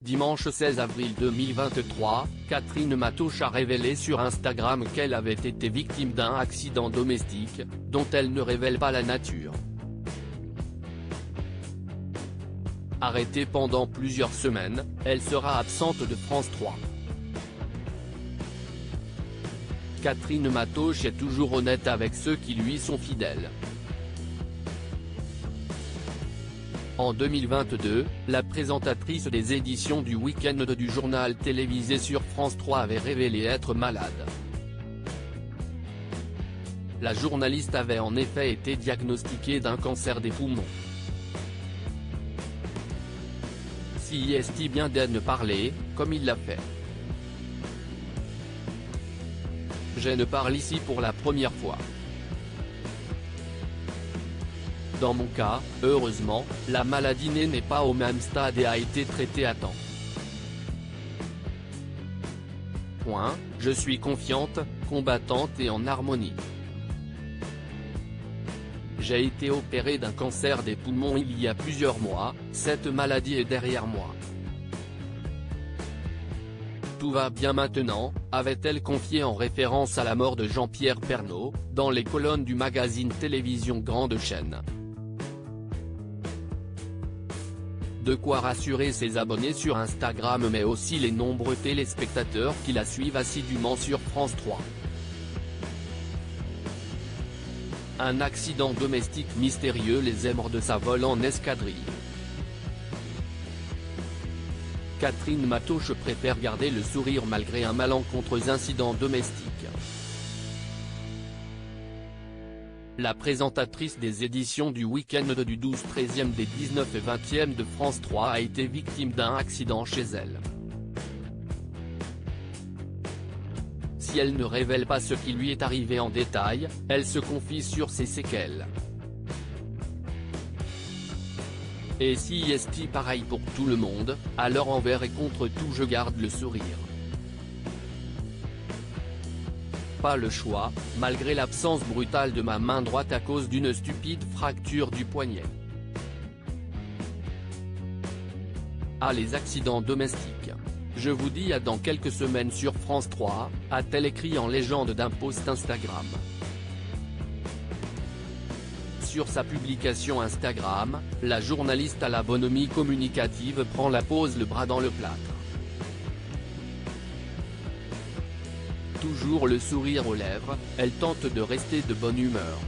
Dimanche 16 avril 2023, Catherine Matoche a révélé sur Instagram qu'elle avait été victime d'un accident domestique, dont elle ne révèle pas la nature. Arrêtée pendant plusieurs semaines, elle sera absente de France 3. Catherine Matoche est toujours honnête avec ceux qui lui sont fidèles. En 2022, la présentatrice des éditions du week-end du journal télévisé sur France 3 avait révélé être malade. La journaliste avait en effet été diagnostiquée d'un cancer des poumons. Si est bien d'en parler, comme il l'a fait. Je ne parle ici pour la première fois. Dans mon cas, heureusement, la maladie n'est pas au même stade et a été traitée à temps. Je suis confiante, combattante et en harmonie. J'ai été opérée d'un cancer des poumons il y a plusieurs mois, cette maladie est derrière moi. Tout va bien maintenant, avait-elle confié en référence à la mort de Jean-Pierre Pernaut, dans les colonnes du magazine télévision Grande Chaîne. De quoi rassurer ses abonnés sur Instagram mais aussi les nombreux téléspectateurs qui la suivent assidûment sur France 3. Un accident domestique mystérieux les émeut de sa vol en escadrille. Catherine Matoche préfère garder le sourire malgré un malencontreux incident domestique. La présentatrice des éditions du week-end du 12, 13e des 19 et 20e de France 3 a été victime d'un accident chez elle. Si elle ne révèle pas ce qui lui est arrivé en détail, elle se confie sur ses séquelles. Et si est pareil pour tout le monde, alors envers et contre tout je garde le sourire. Pas le choix, malgré l'absence brutale de ma main droite à cause d'une stupide fracture du poignet. Ah, les accidents domestiques. Je vous dis à dans quelques semaines sur France 3, a-t-elle écrit en légende d'un post Instagram. Sur sa publication Instagram, la journaliste à la bonhomie communicative prend la pose le bras dans le plâtre. Toujours le sourire aux lèvres, elle tente de rester de bonne humeur.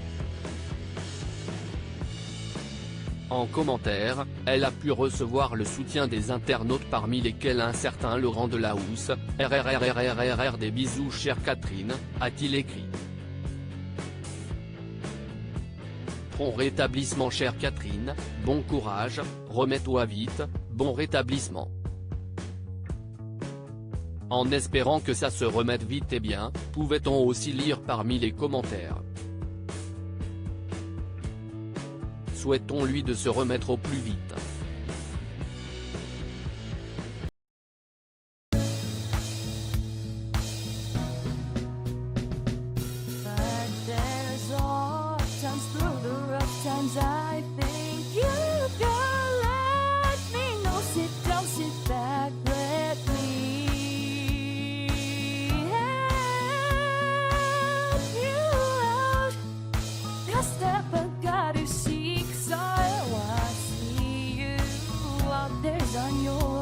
En commentaire, elle a pu recevoir le soutien des internautes parmi lesquels un certain Laurent Delahousse, RRRRRRR des bisous chère Catherine, a-t-il écrit. Prompt rétablissement chère Catherine, bon courage, remets-toi vite, bon rétablissement. En espérant que ça se remette vite et bien, pouvait-on aussi lire parmi les commentaires. Souhaitons-lui de se remettre au plus vite. On your